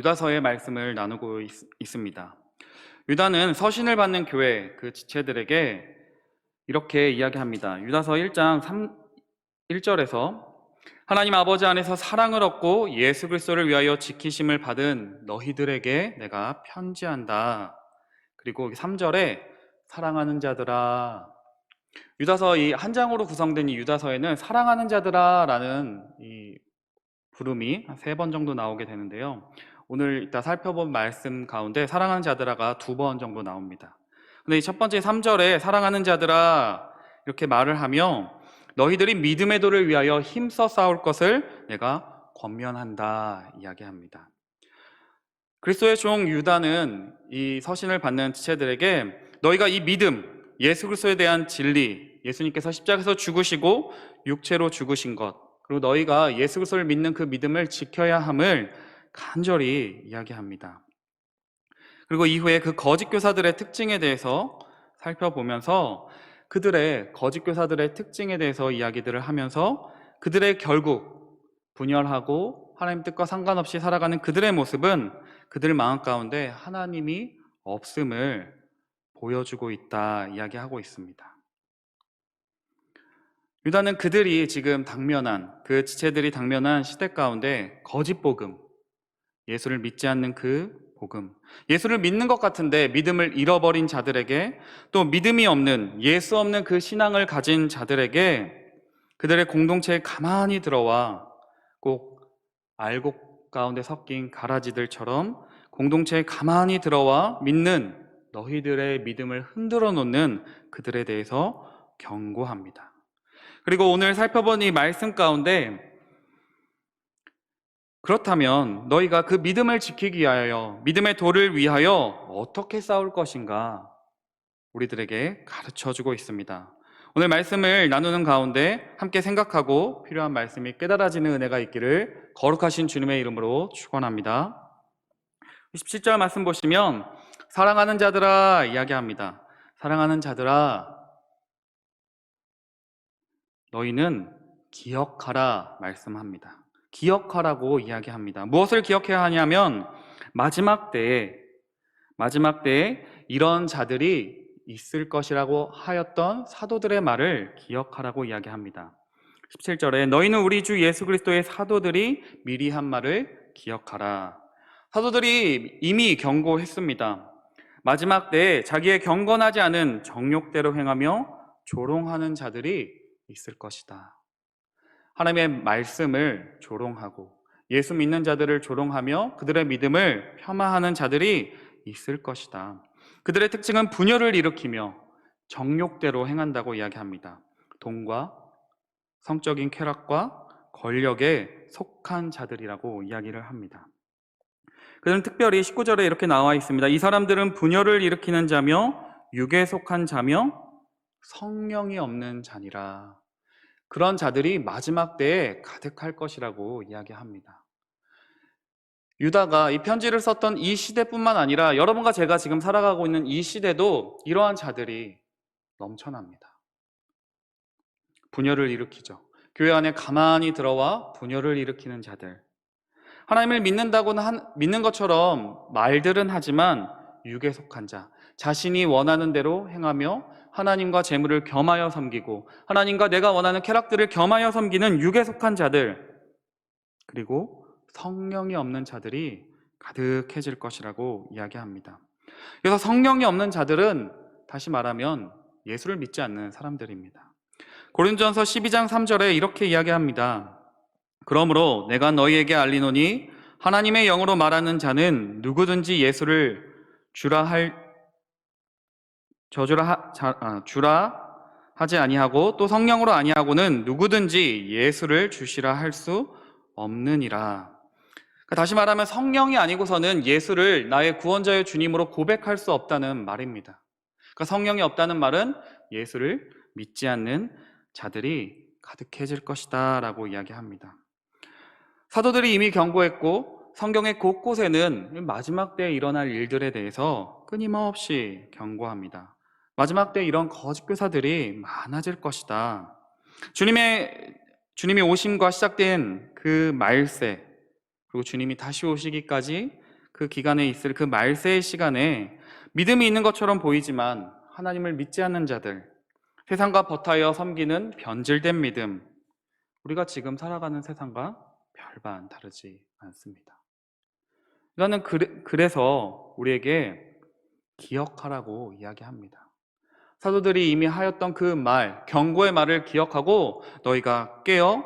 유다서의 말씀을 나누고 있습니다. 유다는 서신을 받는 교회 그 지체들에게 이렇게 이야기합니다. 유다서 1장 1절에서 하나님 아버지 안에서 사랑을 얻고 예수 그리스도를 위하여 지키심을 받은 너희들에게 내가 편지한다. 그리고 3절에 사랑하는 자들아. 유다서 이 한 장으로 구성된 이 유다서에는 사랑하는 자들아라는 이 부름이 한 3번 정도 나오게 되는데요. 오늘 이따 살펴본 말씀 가운데 사랑하는 자들아가 2번 정도 나옵니다. 근데 이 첫 번째 3절에 사랑하는 자들아 이렇게 말을 하며 너희들이 믿음의 도를 위하여 힘써 싸울 것을 내가 권면한다 이야기합니다. 그리스도의 종 유다는 이 서신을 받는 지체들에게 너희가 이 믿음, 예수 그리스도에 대한 진리, 예수님께서 십자가에서 죽으시고 육체로 죽으신 것, 그리고 너희가 예수 그리스도를 믿는 그 믿음을 지켜야 함을 간절히 이야기합니다. 그리고 이후에 그 거짓 교사들의 특징에 대해서 살펴보면서 그들의 거짓 교사들의 특징에 대해서 이야기들을 하면서 그들의 결국 분열하고 하나님 뜻과 상관없이 살아가는 그들의 모습은 그들 마음 가운데 하나님이 없음을 보여주고 있다 이야기하고 있습니다. 유다는 그들이 지금 당면한 그 지체들이 당면한 시대 가운데 거짓 복음, 예수를 믿지 않는 그 복음, 예수를 믿는 것 같은데 믿음을 잃어버린 자들에게, 또 믿음이 없는 예수 없는 그 신앙을 가진 자들에게 그들의 공동체에 가만히 들어와 꼭 알곡 가운데 섞인 가라지들처럼 공동체에 가만히 들어와 믿는 너희들의 믿음을 흔들어 놓는 그들에 대해서 경고합니다. 그리고 오늘 살펴본 이 말씀 가운데 그렇다면 너희가 그 믿음을 지키기 위하여, 믿음의 도를 위하여 어떻게 싸울 것인가 우리들에게 가르쳐주고 있습니다. 오늘 말씀을 나누는 가운데 함께 생각하고 필요한 말씀이 깨달아지는 은혜가 있기를 거룩하신 주님의 이름으로 축원합니다. 17절 말씀 보시면 사랑하는 자들아 이야기합니다. 사랑하는 자들아 너희는 기억하라 말씀합니다. 기억하라고 이야기합니다. 무엇을 기억해야 하냐면 마지막 때에 이런 자들이 있을 것이라고 하였던 사도들의 말을 기억하라고 이야기합니다. 17절에 너희는 우리 주 예수 그리스도의 사도들이 미리 한 말을 기억하라. 사도들이 이미 경고했습니다. 마지막 때에 자기의 경건하지 않은 정욕대로 행하며 조롱하는 자들이 있을 것이다. 하나님의 말씀을 조롱하고 예수 믿는 자들을 조롱하며 그들의 믿음을 폄하하는 자들이 있을 것이다. 그들의 특징은 분열을 일으키며 정욕대로 행한다고 이야기합니다. 돈과 성적인 쾌락과 권력에 속한 자들이라고 이야기를 합니다. 그들은 특별히 19절에 이렇게 나와 있습니다. 이 사람들은 분열을 일으키는 자며 육에 속한 자며 성령이 없는 자니라. 그런 자들이 마지막 때에 가득할 것이라고 이야기합니다. 유다가 이 편지를 썼던 이 시대뿐만 아니라 여러분과 제가 지금 살아가고 있는 이 시대도 이러한 자들이 넘쳐납니다. 분열을 일으키죠. 교회 안에 가만히 들어와 분열을 일으키는 자들. 하나님을 믿는 것처럼 말들은 하지만 육에 속한 자, 자신이 원하는 대로 행하며 하나님과 재물을 겸하여 섬기고 하나님과 내가 원하는 쾌락들을 겸하여 섬기는 육에 속한 자들, 그리고 성령이 없는 자들이 가득해질 것이라고 이야기합니다. 그래서 성령이 없는 자들은 다시 말하면 예수를 믿지 않는 사람들입니다. 고린도전서 12장 3절에 이렇게 이야기합니다. 그러므로 내가 너희에게 알리노니 하나님의 영으로 말하는 자는 누구든지 예수를 주라 하지 아니하고 또 성령으로 아니하고는 누구든지 예수를 주시라 할 수 없느니라. 다시 말하면 성령이 아니고서는 예수를 나의 구원자의 주님으로 고백할 수 없다는 말입니다. 그러니까 성령이 없다는 말은 예수를 믿지 않는 자들이 가득해질 것이다 라고 이야기합니다. 사도들이 이미 경고했고 성경의 곳곳에는 마지막 때에 일어날 일들에 대해서 끊임없이 경고합니다. 마지막 때 이런 거짓 교사들이 많아질 것이다. 주님이 오심과 시작된 그 말세, 그리고 주님이 다시 오시기까지 그 기간에 있을 그 말세의 시간에 믿음이 있는 것처럼 보이지만 하나님을 믿지 않는 자들, 세상과 버타여 섬기는 변질된 믿음, 우리가 지금 살아가는 세상과 별반 다르지 않습니다. 나는 그래서 우리에게 기억하라고 이야기합니다. 사도들이 이미 하였던 그 말, 경고의 말을 기억하고 너희가 깨어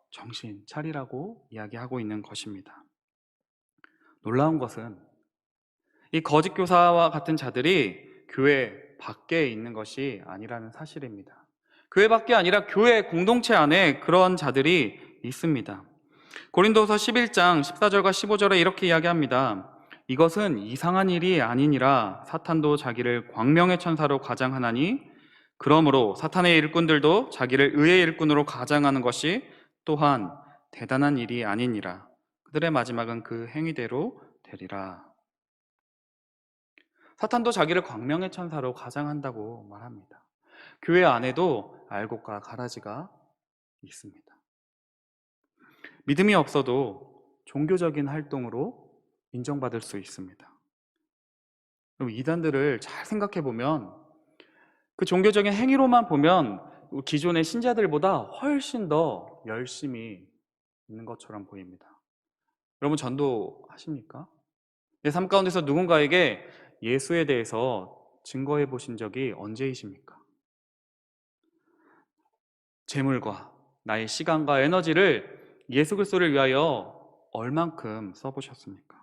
정신 차리라고 이야기하고 있는 것입니다. 놀라운 것은 이 거짓 교사와 같은 자들이 교회 밖에 있는 것이 아니라는 사실입니다. 교회 밖에 아니라 교회 공동체 안에 그런 자들이 있습니다. 고린도서 11장 14절과 15절에 이렇게 이야기합니다. 이것은 이상한 일이 아니니라 사탄도 자기를 광명의 천사로 가장하나니 그러므로 사탄의 일꾼들도 자기를 의의 일꾼으로 가장하는 것이 또한 대단한 일이 아니니라. 그들의 마지막은 그 행위대로 되리라. 사탄도 자기를 광명의 천사로 가장한다고 말합니다. 교회 안에도 알곡과 가라지가 있습니다. 믿음이 없어도 종교적인 활동으로 인정받을 수 있습니다. 그럼 이단들을 잘 생각해 보면 그 종교적인 행위로만 보면 기존의 신자들보다 훨씬 더 열심히 있는 것처럼 보입니다. 여러분 전도하십니까? 내 삶 가운데서 누군가에게 예수에 대해서 증거해 보신 적이 언제이십니까? 재물과 나의 시간과 에너지를 예수 그리스도를 위하여 얼만큼 써보셨습니까?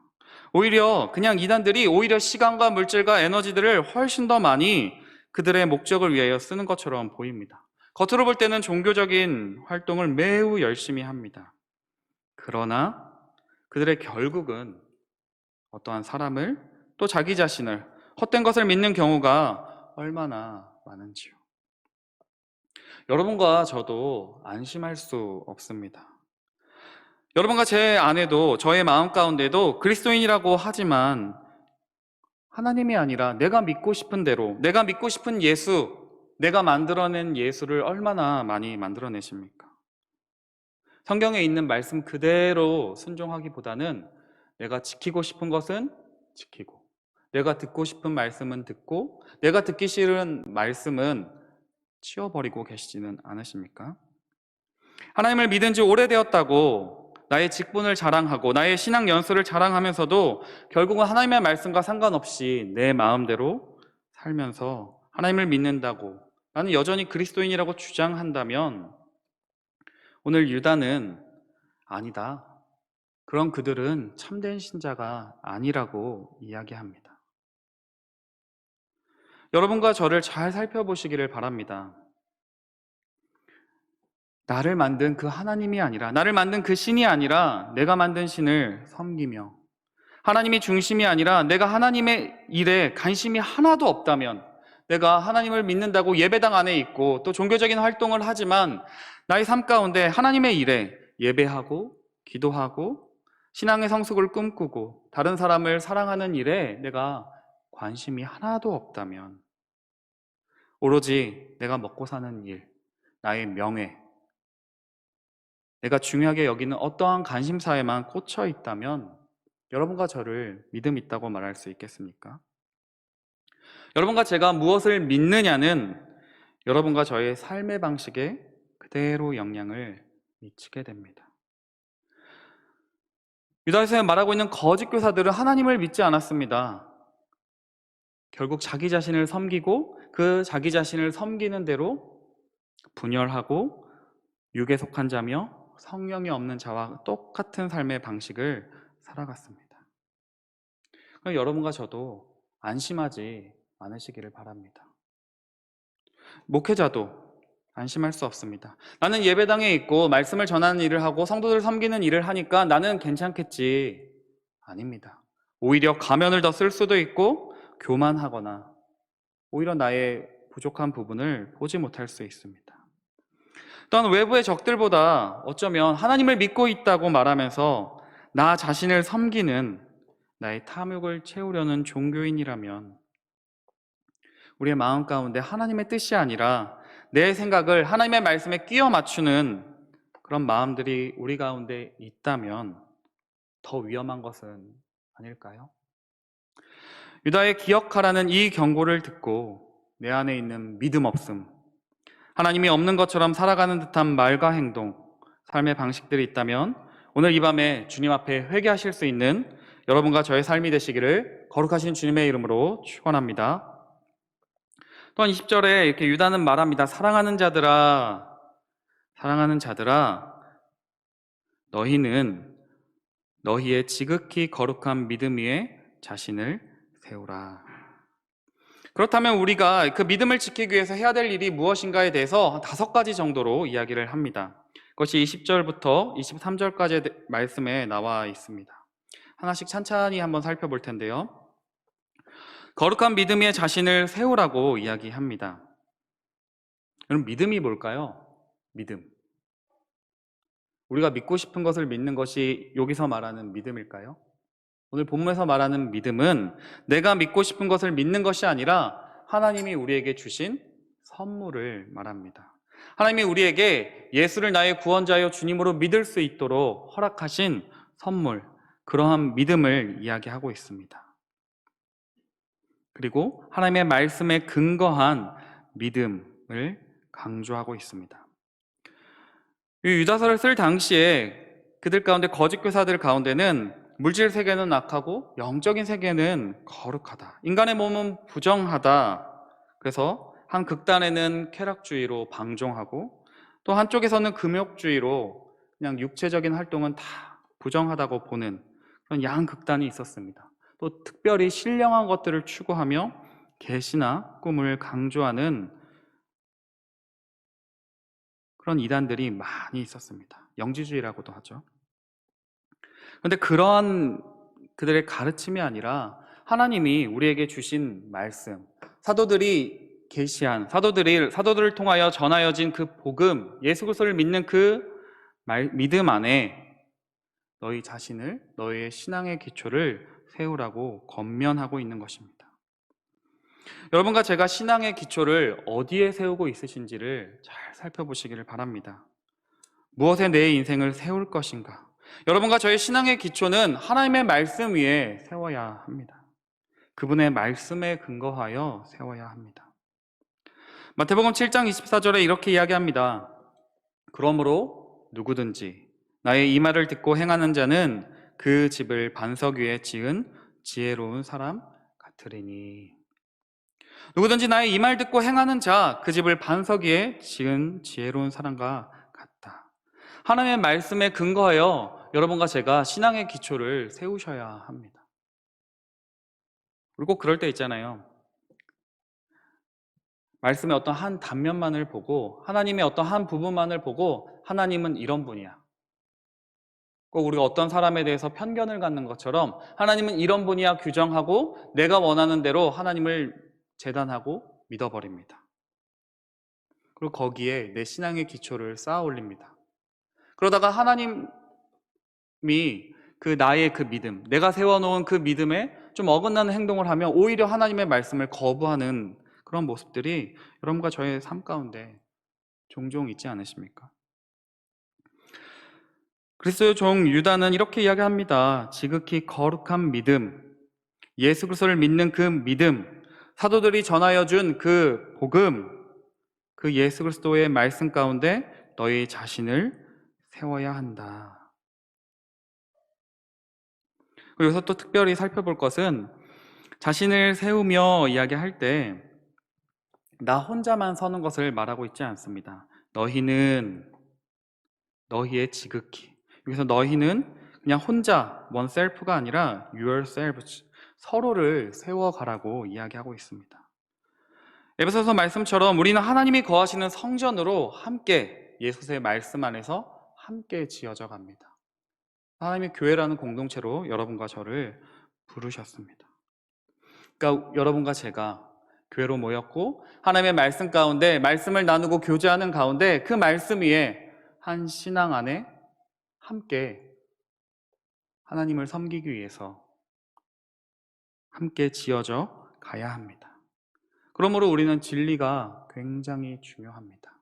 오히려 그냥 이단들이 오히려 시간과 물질과 에너지들을 훨씬 더 많이 그들의 목적을 위하여 쓰는 것처럼 보입니다. 겉으로 볼 때는 종교적인 활동을 매우 열심히 합니다. 그러나 그들의 결국은 어떠한 사람을 또 자기 자신을 헛된 것을 믿는 경우가 얼마나 많은지요. 여러분과 저도 안심할 수 없습니다. 여러분과 제 안에도 저의 마음 가운데도 그리스도인이라고 하지만 하나님이 아니라 내가 믿고 싶은 대로, 내가 믿고 싶은 예수, 내가 만들어낸 예수를 얼마나 많이 만들어내십니까? 성경에 있는 말씀 그대로 순종하기보다는 내가 지키고 싶은 것은 지키고, 내가 듣고 싶은 말씀은 듣고, 내가 듣기 싫은 말씀은 치워버리고 계시지는 않으십니까? 하나님을 믿은 지 오래되었다고 나의 직분을 자랑하고 나의 신앙 연수를 자랑하면서도 결국은 하나님의 말씀과 상관없이 내 마음대로 살면서 하나님을 믿는다고 나는 여전히 그리스도인이라고 주장한다면 오늘 유다는 아니다. 그런 그들은 참된 신자가 아니라고 이야기합니다. 여러분과 저를 잘 살펴보시기를 바랍니다. 나를 만든 그 하나님이 아니라, 나를 만든 그 신이 아니라 내가 만든 신을 섬기며 하나님이 중심이 아니라 내가 하나님의 일에 관심이 하나도 없다면, 내가 하나님을 믿는다고 예배당 안에 있고 또 종교적인 활동을 하지만 나의 삶 가운데 하나님의 일에 예배하고 기도하고 신앙의 성숙을 꿈꾸고 다른 사람을 사랑하는 일에 내가 관심이 하나도 없다면, 오로지 내가 먹고 사는 일, 나의 명예, 내가 중요하게 여기는 어떠한 관심사에만 꽂혀 있다면 여러분과 저를 믿음 있다고 말할 수 있겠습니까? 여러분과 제가 무엇을 믿느냐는 여러분과 저의 삶의 방식에 그대로 영향을 미치게 됩니다. 유다에서 말하고 있는 거짓 교사들은 하나님을 믿지 않았습니다. 결국 자기 자신을 섬기고 그 자기 자신을 섬기는 대로 분열하고 육에 속한 자며 성령이 없는 자와 똑같은 삶의 방식을 살아갔습니다. 그럼 여러분과 저도 안심하지 않으시기를 바랍니다. 목회자도 안심할 수 없습니다. 나는 예배당에 있고 말씀을 전하는 일을 하고 성도들 섬기는 일을 하니까 나는 괜찮겠지. 아닙니다. 오히려 가면을 더 쓸 수도 있고 교만하거나 오히려 나의 부족한 부분을 보지 못할 수 있습니다. 또한 외부의 적들보다 어쩌면 하나님을 믿고 있다고 말하면서 나 자신을 섬기는 나의 탐욕을 채우려는 종교인이라면 우리의 마음 가운데 하나님의 뜻이 아니라 내 생각을 하나님의 말씀에 끼워 맞추는 그런 마음들이 우리 가운데 있다면 더 위험한 것은 아닐까요? 유다의 기억하라는 이 경고를 듣고 내 안에 있는 믿음 없음, 하나님이 없는 것처럼 살아가는 듯한 말과 행동, 삶의 방식들이 있다면 오늘 이 밤에 주님 앞에 회개하실 수 있는 여러분과 저의 삶이 되시기를 거룩하신 주님의 이름으로 축원합니다. 또한 20절에 이렇게 유다는 말합니다. 사랑하는 자들아, 너희는 너희의 지극히 거룩한 믿음 위에 자신을 세우라. 그렇다면 우리가 그 믿음을 지키기 위해서 해야 될 일이 무엇인가에 대해서 한 5가지 정도로 이야기를 합니다. 그것이 20절부터 23절까지의 말씀에 나와 있습니다. 하나씩 찬찬히 한번 살펴볼 텐데요. 거룩한 믿음 위에 자신을 세우라고 이야기합니다. 그럼 믿음이 뭘까요? 믿음. 우리가 믿고 싶은 것을 믿는 것이 여기서 말하는 믿음일까요? 오늘 본문에서 말하는 믿음은 내가 믿고 싶은 것을 믿는 것이 아니라 하나님이 우리에게 주신 선물을 말합니다. 하나님이 우리에게 예수를 나의 구원자여 주님으로 믿을 수 있도록 허락하신 선물, 그러한 믿음을 이야기하고 있습니다. 그리고 하나님의 말씀에 근거한 믿음을 강조하고 있습니다. 이 유다서를 쓸 당시에 그들 가운데 거짓 교사들 가운데는 물질 세계는 악하고 영적인 세계는 거룩하다. 인간의 몸은 부정하다. 그래서 한 극단에는 쾌락주의로 방종하고 또 한쪽에서는 금욕주의로 그냥 육체적인 활동은 다 부정하다고 보는 그런 양극단이 있었습니다. 또 특별히 신령한 것들을 추구하며 계시나 꿈을 강조하는 그런 이단들이 많이 있었습니다. 영지주의라고도 하죠. 그런데 그러한 그들의 가르침이 아니라 하나님이 우리에게 주신 말씀, 사도들이 계시한 사도들을 통하여 전하여진 그 복음, 예수 그리스도를 믿는 그 믿음 안에 너희 자신을, 너희의 신앙의 기초를 세우라고 권면하고 있는 것입니다. 여러분과 제가 신앙의 기초를 어디에 세우고 있으신지를 잘 살펴보시기를 바랍니다. 무엇에 내 인생을 세울 것인가? 여러분과 저의 신앙의 기초는 하나님의 말씀 위에 세워야 합니다. 그분의 말씀에 근거하여 세워야 합니다. 마태복음 7장 24절에 이렇게 이야기합니다. 그러므로 누구든지 나의 이 말을 듣고 행하는 자는 그 집을 반석 위에 지은 지혜로운 사람 같으리니. 누구든지 나의 이 말 듣고 행하는 자, 그 집을 반석 위에 지은 지혜로운 사람과 같다. 하나님의 말씀에 근거하여 여러분과 제가 신앙의 기초를 세우셔야 합니다. 그리고 그럴 때 있잖아요. 말씀의 어떤 한 단면만을 보고 하나님의 어떤 한 부분만을 보고 하나님은 이런 분이야. 꼭 우리가 어떤 사람에 대해서 편견을 갖는 것처럼 하나님은 이런 분이야 규정하고 내가 원하는 대로 하나님을 재단하고 믿어버립니다. 그리고 거기에 내 신앙의 기초를 쌓아 올립니다. 그러다가 하나님이 그 나의 그 믿음, 내가 세워놓은 그 믿음에 좀 어긋나는 행동을 하면 오히려 하나님의 말씀을 거부하는 그런 모습들이 여러분과 저의 삶 가운데 종종 있지 않으십니까? 그리스도의 종 유다는 이렇게 이야기합니다. 지극히 거룩한 믿음, 예수 그리스도를 믿는 그 믿음, 사도들이 전하여 준 그 복음, 그 예수 그리스도의 말씀 가운데 너희 자신을 세워야 한다. 여기서 또 특별히 살펴볼 것은 자신을 세우며 이야기할 때 나 혼자만 서는 것을 말하고 있지 않습니다. 너희는 너희의 지극히, 여기서 너희는 그냥 혼자 oneself가 아니라 yourselves, 서로를 세워가라고 이야기하고 있습니다. 에베소서 말씀처럼 우리는 하나님이 거하시는 성전으로 함께 예수의 말씀 안에서 함께 지어져 갑니다. 하나님의 교회라는 공동체로 여러분과 저를 부르셨습니다. 그러니까 여러분과 제가 교회로 모였고 하나님의 말씀 가운데 말씀을 나누고 교제하는 가운데 그 말씀 위에 한 신앙 안에 함께 하나님을 섬기기 위해서 함께 지어져 가야 합니다. 그러므로 우리는 진리가 굉장히 중요합니다.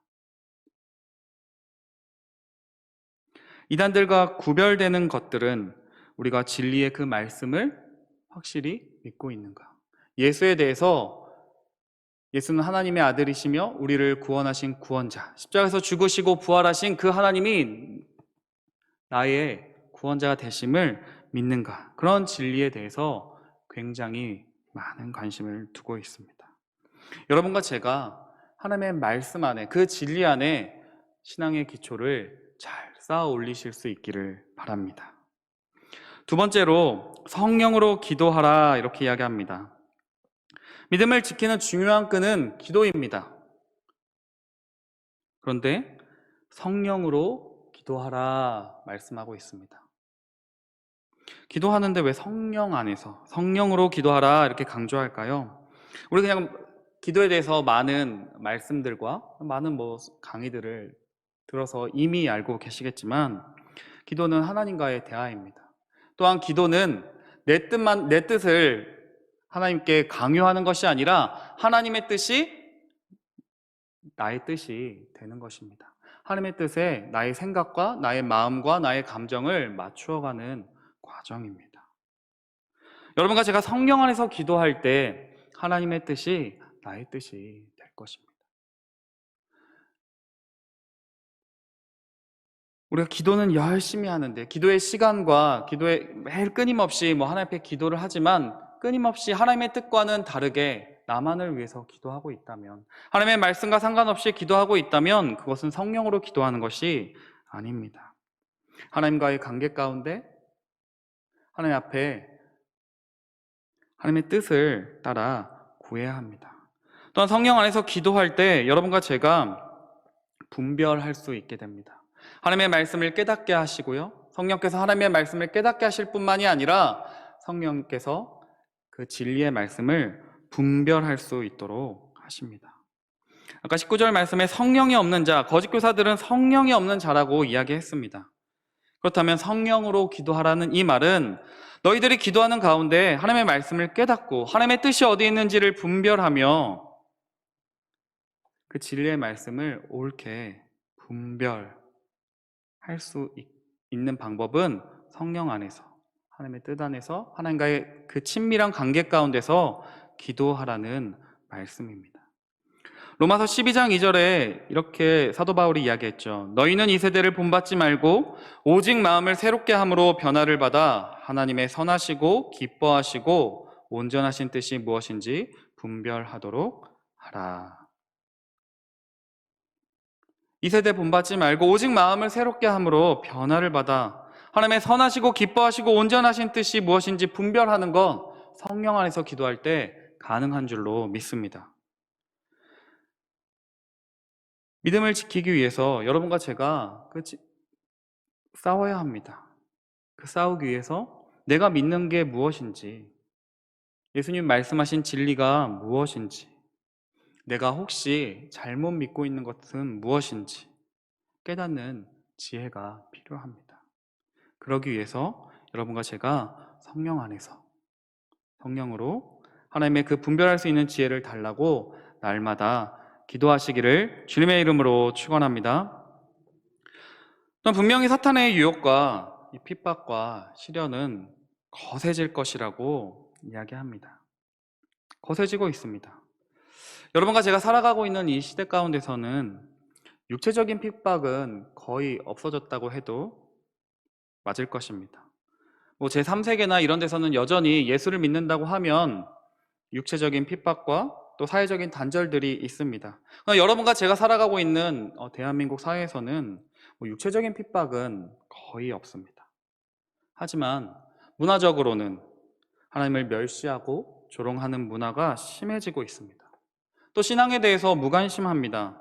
이단들과 구별되는 것들은 우리가 진리의 그 말씀을 확실히 믿고 있는가? 예수에 대해서 예수는 하나님의 아들이시며 우리를 구원하신 구원자, 십자가에서 죽으시고 부활하신 그 하나님이 나의 구원자가 되심을 믿는가? 그런 진리에 대해서 굉장히 많은 관심을 두고 있습니다. 여러분과 제가 하나님의 말씀 안에, 그 진리 안에 신앙의 기초를 잘 쌓아 올리실 수 있기를 바랍니다. 두 번째로 성령으로 기도하라 이렇게 이야기합니다. 믿음을 지키는 중요한 끈은 기도입니다. 그런데 성령으로 기도하라 말씀하고 있습니다. 기도하는데 왜 성령 안에서 성령으로 기도하라 이렇게 강조할까요? 우리 그냥 기도에 대해서 많은 말씀들과 많은 강의들을 들어서 이미 알고 계시겠지만 기도는 하나님과의 대화입니다. 또한 기도는 내 뜻을 하나님께 강요하는 것이 아니라 하나님의 뜻이 나의 뜻이 되는 것입니다. 하나님의 뜻에 나의 생각과 나의 마음과 나의 감정을 맞추어가는 과정입니다. 여러분과 제가 성령 안에서 기도할 때 하나님의 뜻이 나의 뜻이 될 것입니다. 우리가 기도는 열심히 하는데 기도의 시간과 기도에 매일 끊임없이 하나님 앞에 기도를 하지만 끊임없이 하나님의 뜻과는 다르게 나만을 위해서 기도하고 있다면, 하나님의 말씀과 상관없이 기도하고 있다면 그것은 성령으로 기도하는 것이 아닙니다. 하나님과의 관계 가운데 하나님 앞에 하나님의 뜻을 따라 구해야 합니다. 또한 성령 안에서 기도할 때 여러분과 제가 분별할 수 있게 됩니다. 하나님의 말씀을 깨닫게 하시고요, 성령께서 하나님의 말씀을 깨닫게 하실 뿐만이 아니라 성령께서 그 진리의 말씀을 분별할 수 있도록 하십니다. 아까 19절 말씀에 성령이 없는 자, 거짓 교사들은 성령이 없는 자라고 이야기했습니다. 그렇다면 성령으로 기도하라는 이 말은 너희들이 기도하는 가운데 하나님의 말씀을 깨닫고 하나님의 뜻이 어디 있는지를 분별하며 그 진리의 말씀을 옳게 분별할 수 있는 방법은 성령 안에서, 하나님의 뜻 안에서 하나님과의 그 친밀한 관계 가운데서 기도하라는 말씀입니다. 로마서 12장 2절에 이렇게 사도 바울이 이야기했죠. 너희는 이 세대를 본받지 말고 오직 마음을 새롭게 함으로 변화를 받아 하나님의 선하시고 기뻐하시고 온전하신 뜻이 무엇인지 분별하도록 하라. 이 세대 본받지 말고 오직 마음을 새롭게 함으로 변화를 받아 하나님의 선하시고 기뻐하시고 온전하신 뜻이 무엇인지 분별하는 건 성령 안에서 기도할 때 가능한 줄로 믿습니다. 믿음을 지키기 위해서 여러분과 제가 싸워야 합니다. 그 싸우기 위해서 내가 믿는 게 무엇인지, 예수님 말씀하신 진리가 무엇인지, 내가 혹시 잘못 믿고 있는 것은 무엇인지 깨닫는 지혜가 필요합니다. 그러기 위해서 여러분과 제가 성령 안에서 성령으로 하나님의 그 분별할 수 있는 지혜를 달라고 날마다 기도하시기를 주님의 이름으로 축원합니다. 분명히 사탄의 유혹과 이 핍박과 시련은 거세질 것이라고 이야기합니다. 거세지고 있습니다. 여러분과 제가 살아가고 있는 이 시대 가운데서는 육체적인 핍박은 거의 없어졌다고 해도 맞을 것입니다. 제3세계나 이런 데서는 여전히 예수를 믿는다고 하면 육체적인 핍박과 또 사회적인 단절들이 있습니다. 여러분과 제가 살아가고 있는 대한민국 사회에서는 육체적인 핍박은 거의 없습니다. 하지만 문화적으로는 하나님을 멸시하고 조롱하는 문화가 심해지고 있습니다. 또 신앙에 대해서 무관심합니다.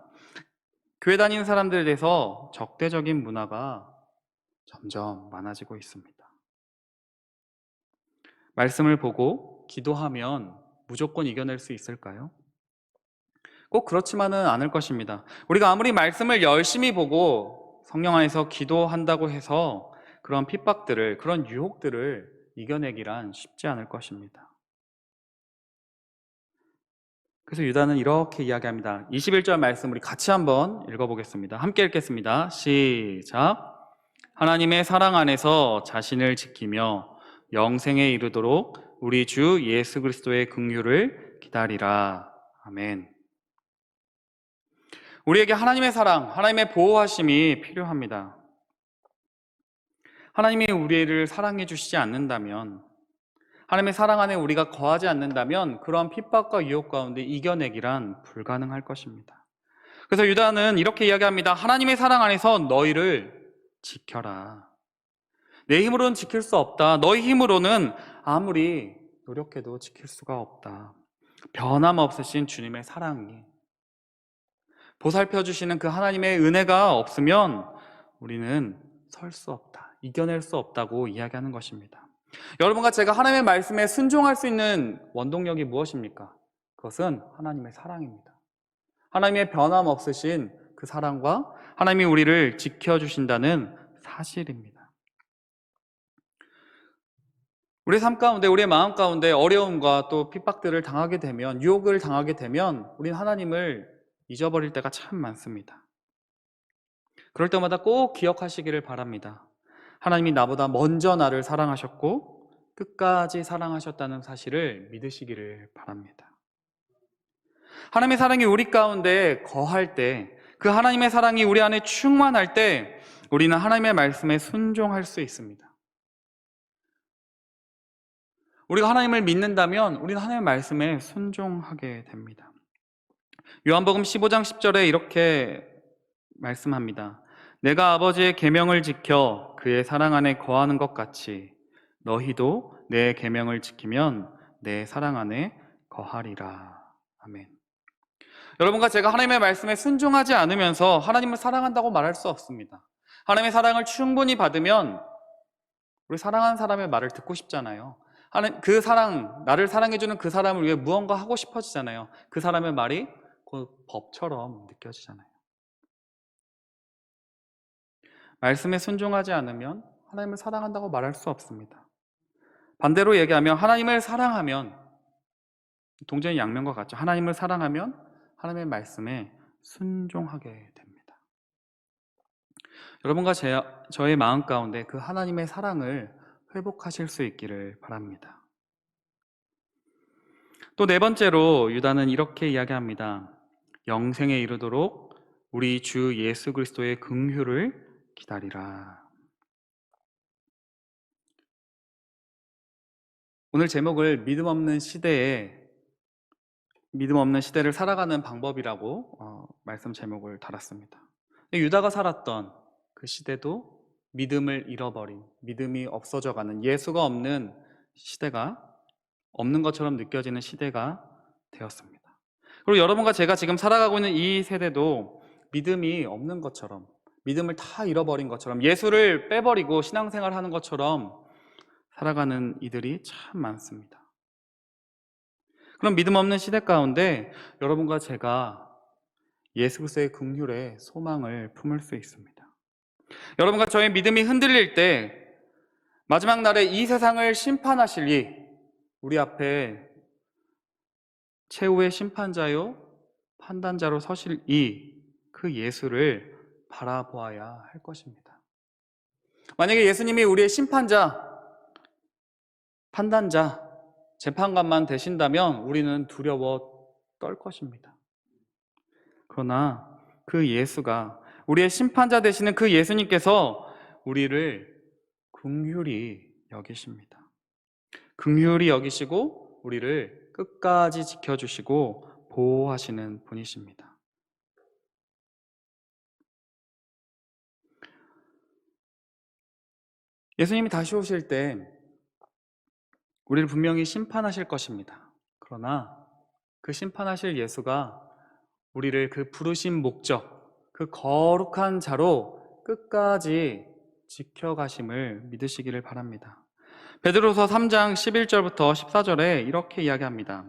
교회 다니는 사람들에 대해서 적대적인 문화가 점점 많아지고 있습니다. 말씀을 보고 기도하면 무조건 이겨낼 수 있을까요? 꼭 그렇지만은 않을 것입니다. 우리가 아무리 말씀을 열심히 보고 성령 안에서 기도한다고 해서 그런 핍박들을, 그런 유혹들을 이겨내기란 쉽지 않을 것입니다. 그래서 유다는 이렇게 이야기합니다. 21절 말씀 우리 같이 한번 읽어보겠습니다. 함께 읽겠습니다. 시작. 하나님의 사랑 안에서 자신을 지키며 영생에 이르도록 우리 주 예수 그리스도의 긍휼을 기다리라. 아멘. 우리에게 하나님의 사랑, 하나님의 보호하심이 필요합니다. 하나님이 우리를 사랑해 주시지 않는다면, 하나님의 사랑 안에 우리가 거하지 않는다면 그러한 핍박과 유혹 가운데 이겨내기란 불가능할 것입니다. 그래서 유다는 이렇게 이야기합니다. 하나님의 사랑 안에서 너희를 지켜라. 내 힘으로는 지킬 수 없다. 너희 힘으로는 아무리 노력해도 지킬 수가 없다. 변함없으신 주님의 사랑이, 보살펴 주시는 그 하나님의 은혜가 없으면 우리는 설 수 없다, 이겨낼 수 없다고 이야기하는 것입니다. 여러분과 제가 하나님의 말씀에 순종할 수 있는 원동력이 무엇입니까? 그것은 하나님의 사랑입니다. 하나님의 변함없으신 그 사랑과 하나님이 우리를 지켜주신다는 사실입니다. 우리 삶 가운데, 우리의 마음 가운데 어려움과 또 핍박들을 당하게 되면, 유혹을 당하게 되면 우리는 하나님을 잊어버릴 때가 참 많습니다. 그럴 때마다 꼭 기억하시기를 바랍니다. 하나님이 나보다 먼저 나를 사랑하셨고 끝까지 사랑하셨다는 사실을 믿으시기를 바랍니다. 하나님의 사랑이 우리 가운데 거할 때, 그 하나님의 사랑이 우리 안에 충만할 때 우리는 하나님의 말씀에 순종할 수 있습니다. 우리가 하나님을 믿는다면 우리는 하나님의 말씀에 순종하게 됩니다. 요한복음 15장 10절에 이렇게 말씀합니다. 내가 아버지의 계명을 지켜 그의 사랑 안에 거하는 것 같이 너희도 내 계명을 지키면 내 사랑 안에 거하리라. 아멘. 여러분과 제가 하나님의 말씀에 순종하지 않으면서 하나님을 사랑한다고 말할 수 없습니다. 하나님의 사랑을 충분히 받으면 우리 사랑하는 사람의 말을 듣고 싶잖아요. 그 사랑, 나를 사랑해주는 그 사람을 위해 무언가 하고 싶어지잖아요. 그 사람의 말이 곧 법처럼 느껴지잖아요. 말씀에 순종하지 않으면 하나님을 사랑한다고 말할 수 없습니다. 반대로 얘기하면 하나님을 사랑하면, 동전이 양면과 같죠. 하나님을 사랑하면 하나님의 말씀에 순종하게 됩니다. 여러분과 저의 마음 가운데 그 하나님의 사랑을 회복하실 수 있기를 바랍니다. 또 네 번째로 유다는 이렇게 이야기합니다. 영생에 이르도록 우리 주 예수 그리스도의 긍휼을 기다리라. 오늘 제목을 믿음 없는 시대를 살아가는 방법이라고 말씀 제목을 달았습니다. 유다가 살았던 그 시대도 믿음을 잃어버린, 믿음이 없어져가는, 예수가 없는 시대가, 없는 것처럼 느껴지는 시대가 되었습니다. 그리고 여러분과 제가 지금 살아가고 있는 이 세대도 믿음이 없는 것처럼, 믿음을 다 잃어버린 것처럼, 예수를 빼버리고 신앙생활 하는 것처럼 살아가는 이들이 참 많습니다. 그럼 믿음 없는 시대 가운데 여러분과 제가 예수 그리스도의 긍휼에 소망을 품을 수 있습니다. 여러분과 저의 믿음이 흔들릴 때, 마지막 날에 이 세상을 심판하실 우리 앞에 최후의 심판자요 판단자로 서실 그 예수를 바라보아야 할 것입니다. 만약에 예수님이 우리의 심판자, 판단자, 재판관만 되신다면 우리는 두려워 떨 것입니다. 그러나 그 예수가, 우리의 심판자 되시는 그 예수님께서 우리를 긍휼히 여기십니다. 긍휼히 여기시고 우리를 끝까지 지켜주시고 보호하시는 분이십니다. 예수님이 다시 오실 때 우리를 분명히 심판하실 것입니다. 그러나 그 심판하실 예수가 우리를 그 부르신 목적, 그 거룩한 자로 끝까지 지켜가심을 믿으시기를 바랍니다. 베드로서 3장 11절부터 14절에 이렇게 이야기합니다.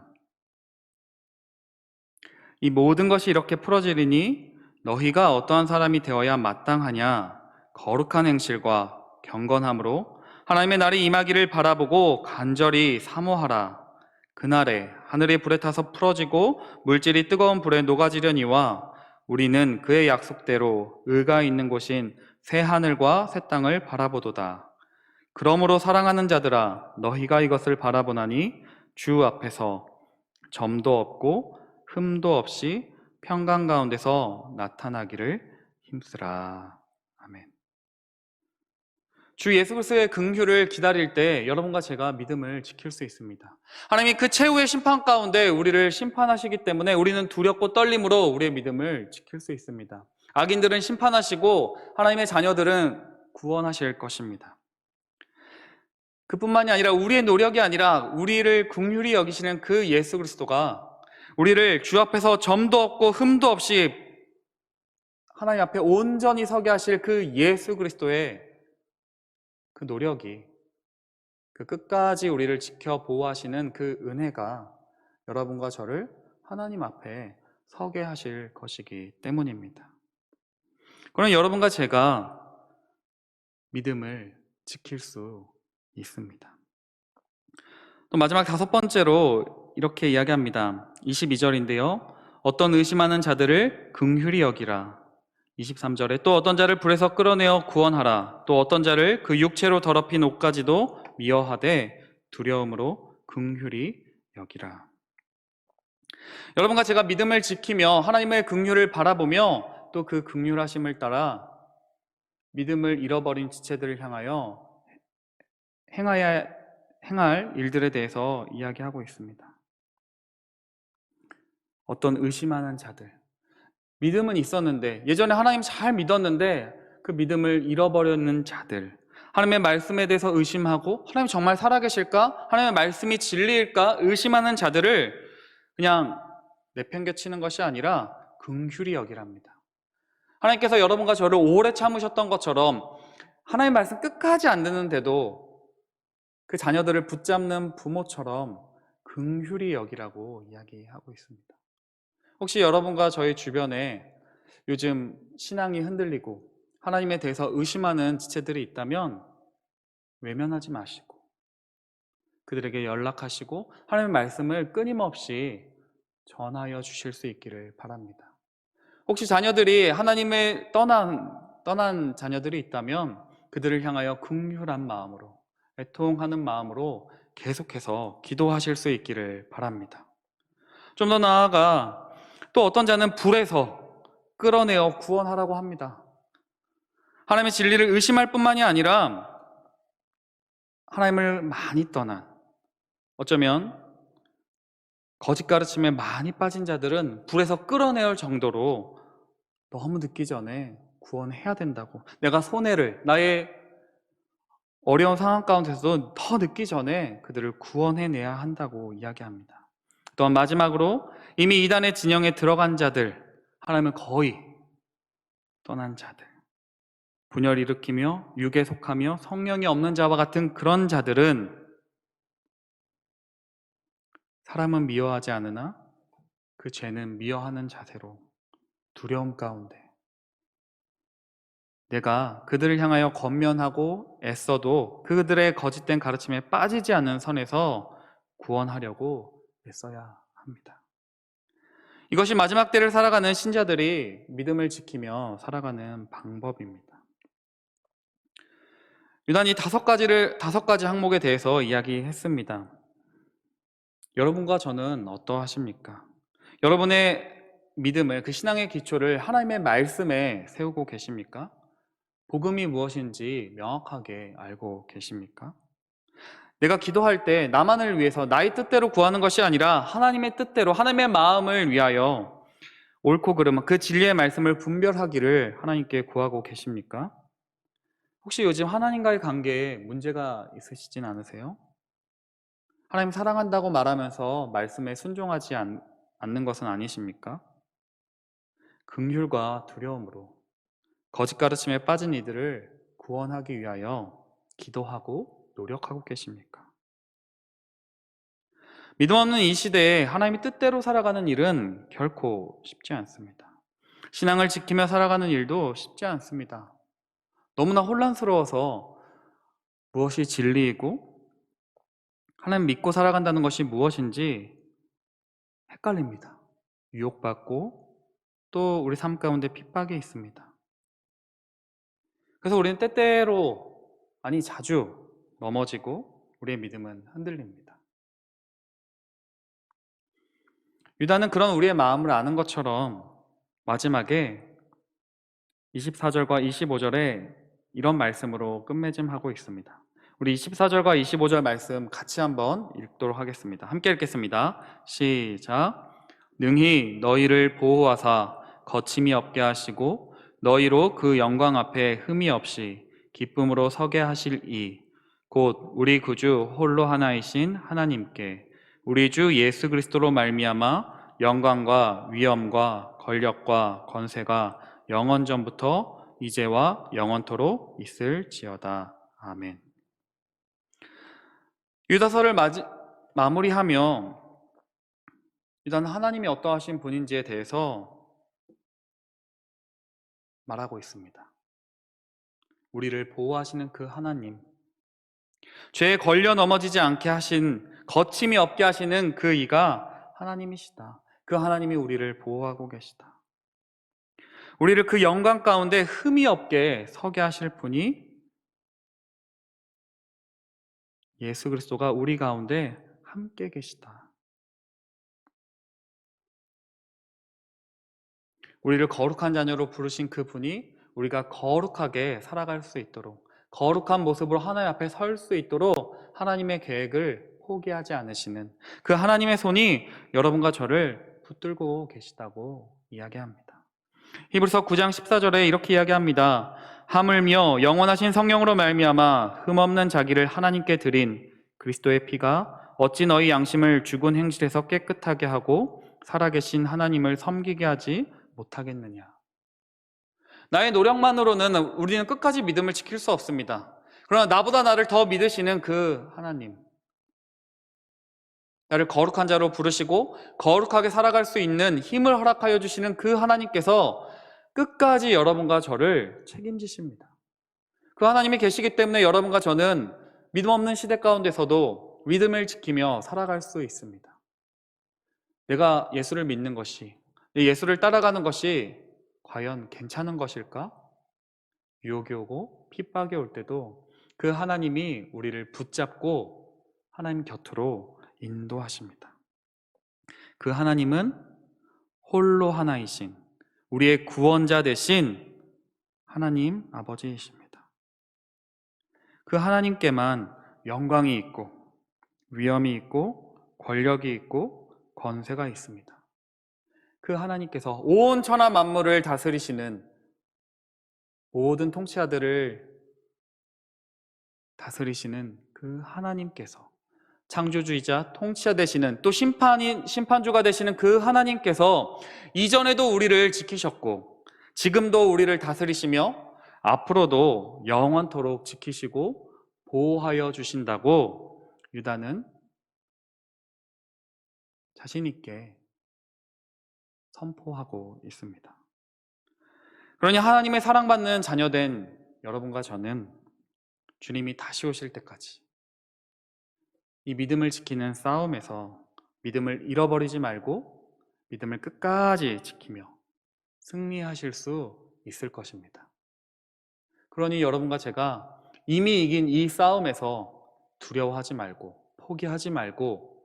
이 모든 것이 이렇게 풀어지리니 너희가 어떠한 사람이 되어야 마땅하냐? 거룩한 행실과 경건함으로 하나님의 날이 임하기를 바라보고 간절히 사모하라. 그날에 하늘이 불에 타서 풀어지고 물질이 뜨거운 불에 녹아지려니와 우리는 그의 약속대로 의가 있는 곳인 새 하늘과 새 땅을 바라보도다. 그러므로 사랑하는 자들아, 너희가 이것을 바라보나니 주 앞에서 점도 없고 흠도 없이 평강 가운데서 나타나기를 힘쓰라. 아멘. 주 예수 그리스도의 긍휼을 기다릴 때 여러분과 제가 믿음을 지킬 수 있습니다. 하나님이 그 최후의 심판 가운데 우리를 심판하시기 때문에 우리는 두렵고 떨림으로 우리의 믿음을 지킬 수 있습니다. 악인들은 심판하시고 하나님의 자녀들은 구원하실 것입니다. 그뿐만이 아니라 우리의 노력이 아니라 우리를 긍휼히 여기시는 그 예수 그리스도가 우리를 주 앞에서 점도 없고 흠도 없이 하나님 앞에 온전히 서게 하실 그 예수 그리스도의 그 노력이, 그 끝까지 우리를 지켜 보호하시는 그 은혜가 여러분과 저를 하나님 앞에 서게 하실 것이기 때문입니다. 그럼 여러분과 제가 믿음을 지킬 수 있습니다. 또 마지막 다섯 번째로 이렇게 이야기합니다. 22절인데요. 어떤 의심하는 자들을 긍휼히 여기라. 23절에 또 어떤 자를 불에서 끌어내어 구원하라. 또 어떤 자를 그 육체로 더럽힌 옷까지도 미워하되 두려움으로 긍휼히 여기라. 여러분과 제가 믿음을 지키며 하나님의 긍휼을 바라보며 또 그 긍휼하심을 따라 믿음을 잃어버린 지체들을 향하여 행할 일들에 대해서 이야기하고 있습니다. 어떤 의심하는 자들, 믿음은 있었는데 예전에 하나님 잘 믿었는데 그 믿음을 잃어버렸는 자들, 하나님의 말씀에 대해서 의심하고 하나님 정말 살아계실까? 하나님의 말씀이 진리일까? 의심하는 자들을 그냥 내팽개치는 것이 아니라 긍휼히 여기랍니다. 하나님께서 여러분과 저를 오래 참으셨던 것처럼 하나님의 말씀 끝까지 안 듣는데도 그 자녀들을 붙잡는 부모처럼 긍휼히 여기라고 이야기하고 있습니다. 혹시 여러분과 저희 주변에 요즘 신앙이 흔들리고 하나님에 대해서 의심하는 지체들이 있다면 외면하지 마시고 그들에게 연락하시고 하나님의 말씀을 끊임없이 전하여 주실 수 있기를 바랍니다. 혹시 자녀들이 하나님의 떠난 자녀들이 있다면 그들을 향하여 긍휼한 마음으로, 애통하는 마음으로 계속해서 기도하실 수 있기를 바랍니다. 좀 더 나아가 또 어떤 자는 불에서 끌어내어 구원하라고 합니다. 하나님의 진리를 의심할 뿐만이 아니라 하나님을 많이 떠난, 어쩌면 거짓 가르침에 많이 빠진 자들은 불에서 끌어내올 정도로 너무 늦기 전에 구원해야 된다고, 내가 손해를, 나의 어려운 상황 가운데서도 더 늦기 전에 그들을 구원해내야 한다고 이야기합니다. 또한 마지막으로 이미 이단의 진영에 들어간 자들, 하나님을 거의 떠난 자들, 분열 일으키며 육에 속하며 성령이 없는 자와 같은 그런 자들은 사람은 미워하지 않으나 그 죄는 미워하는 자세로 두려움 가운데 내가 그들을 향하여 권면하고 애써도 그들의 거짓된 가르침에 빠지지 않는 선에서 구원하려고 애써야 합니다. 이것이 마지막 때를 살아가는 신자들이 믿음을 지키며 살아가는 방법입니다. 유단이 다섯 가지 항목에 대해서 이야기했습니다. 여러분과 저는 어떠하십니까? 여러분의 믿음을, 그 신앙의 기초를 하나님의 말씀에 세우고 계십니까? 복음이 무엇인지 명확하게 알고 계십니까? 내가 기도할 때 나만을 위해서 나의 뜻대로 구하는 것이 아니라 하나님의 뜻대로, 하나님의 마음을 위하여 옳고 그름, 그 진리의 말씀을 분별하기를 하나님께 구하고 계십니까? 혹시 요즘 하나님과의 관계에 문제가 있으시진 않으세요? 하나님 사랑한다고 말하면서 말씀에 순종하지 않는 것은 아니십니까? 긍휼과 두려움으로 거짓 가르침에 빠진 이들을 구원하기 위하여 기도하고 노력하고 계십니까? 믿음 없는 이 시대에 하나님의 뜻대로 살아가는 일은 결코 쉽지 않습니다. 신앙을 지키며 살아가는 일도 쉽지 않습니다. 너무나 혼란스러워서 무엇이 진리이고 하나님 믿고 살아간다는 것이 무엇인지 헷갈립니다. 유혹받고 또 우리 삶 가운데 핍박이 있습니다. 그래서 우리는 때때로, 아니 자주 넘어지고 우리의 믿음은 흔들립니다. 유다는 그런 우리의 마음을 아는 것처럼 마지막에 24절과 25절에 이런 말씀으로 끝맺음하고 있습니다. 우리 24절과 25절 말씀 같이 한번 읽도록 하겠습니다. 함께 읽겠습니다. 시작. 능히 너희를 보호하사 거침이 없게 하시고 너희로 그 영광 앞에 흠이 없이 기쁨으로 서게 하실 이 곧 우리 구주 홀로 하나이신 하나님께 우리 주 예수 그리스도로 말미암아 영광과 위엄과 권력과 권세가 영원 전부터 이제와 영원토록 있을지어다. 아멘. 유다서를 마무리하며 유다는 하나님이 어떠하신 분인지에 대해서 말하고 있습니다. 우리를 보호하시는 그 하나님, 죄에 걸려 넘어지지 않게 하신, 거침이 없게 하시는 그 이가 하나님이시다. 그 하나님이 우리를 보호하고 계시다. 우리를 그 영광 가운데 흠이 없게 서게 하실 분이 예수 그리스도가 우리 가운데 함께 계시다. 우리를 거룩한 자녀로 부르신 그 분이 우리가 거룩하게 살아갈 수 있도록, 거룩한 모습으로 하나님 앞에 설 수 있도록 하나님의 계획을 포기하지 않으시는 그 하나님의 손이 여러분과 저를 붙들고 계시다고 이야기합니다. 히브리서 9장 14절에 이렇게 이야기합니다. 하물며 영원하신 성령으로 말미암아 흠없는 자기를 하나님께 드린 그리스도의 피가 어찌 너희 양심을 죽은 행실에서 깨끗하게 하고 살아계신 하나님을 섬기게 하지 못하겠느냐. 나의 노력만으로는 우리는 끝까지 믿음을 지킬 수 없습니다. 그러나 나보다 나를 더 믿으시는 그 하나님, 나를 거룩한 자로 부르시고 거룩하게 살아갈 수 있는 힘을 허락하여 주시는 그 하나님께서 끝까지 여러분과 저를 책임지십니다. 그 하나님이 계시기 때문에 여러분과 저는 믿음 없는 시대 가운데서도 믿음을 지키며 살아갈 수 있습니다. 내가 예수를 믿는 것이, 예수를 따라가는 것이 과연 괜찮은 것일까? 유혹이 오고 핍박이 올 때도 그 하나님이 우리를 붙잡고 하나님 곁으로 인도하십니다. 그 하나님은 홀로 하나이신 우리의 구원자 되신 하나님 아버지이십니다. 그 하나님께만 영광이 있고 위엄이 있고 권력이 있고 권세가 있습니다. 그 하나님께서 온 천하 만물을 다스리시는, 모든 통치자들을 다스리시는 그 하나님께서, 창조주이자 통치자 되시는, 또 심판주가 되시는 그 하나님께서 이전에도 우리를 지키셨고 지금도 우리를 다스리시며 앞으로도 영원토록 지키시고 보호하여 주신다고 유다는 자신 있게 선포하고 있습니다. 그러니 하나님의 사랑받는 자녀된 여러분과 저는 주님이 다시 오실 때까지 이 믿음을 지키는 싸움에서 믿음을 잃어버리지 말고 믿음을 끝까지 지키며 승리하실 수 있을 것입니다. 그러니 여러분과 제가 이미 이긴 이 싸움에서 두려워하지 말고 포기하지 말고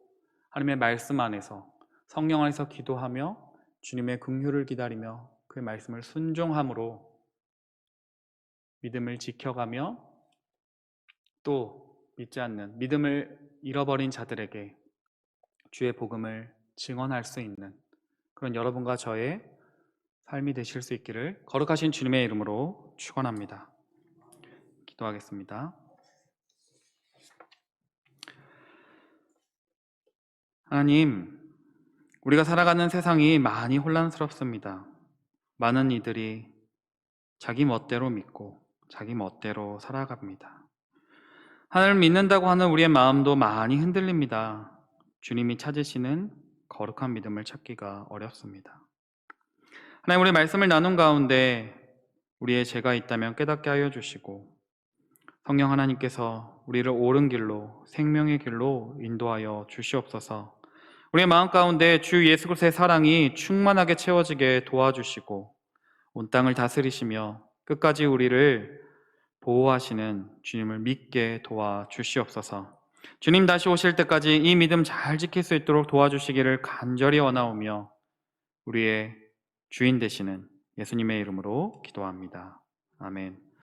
하나님의 말씀 안에서 성령 안에서 기도하며 주님의 긍휼을 기다리며 그의 말씀을 순종함으로 믿음을 지켜가며 또 믿지 않는, 믿음을 잃어버린 자들에게 주의 복음을 증언할 수 있는 그런 여러분과 저의 삶이 되실 수 있기를 거룩하신 주님의 이름으로 축원합니다. 기도하겠습니다. 하나님, 우리가 살아가는 세상이 많이 혼란스럽습니다. 많은 이들이 자기 멋대로 믿고 자기 멋대로 살아갑니다. 하나님을 믿는다고 하는 우리의 마음도 많이 흔들립니다. 주님이 찾으시는 거룩한 믿음을 찾기가 어렵습니다. 하나님, 우리 말씀을 나눈 가운데 우리의 죄가 있다면 깨닫게 하여 주시고 성령 하나님께서 우리를 옳은 길로, 생명의 길로 인도하여 주시옵소서. 우리의 마음 가운데 주 예수 그리스도의 사랑이 충만하게 채워지게 도와주시고 온 땅을 다스리시며 끝까지 우리를 보호하시는 주님을 믿게 도와주시옵소서. 주님 다시 오실 때까지 이 믿음 잘 지킬 수 있도록 도와주시기를 간절히 원하오며 우리의 주인 되시는 예수님의 이름으로 기도합니다. 아멘.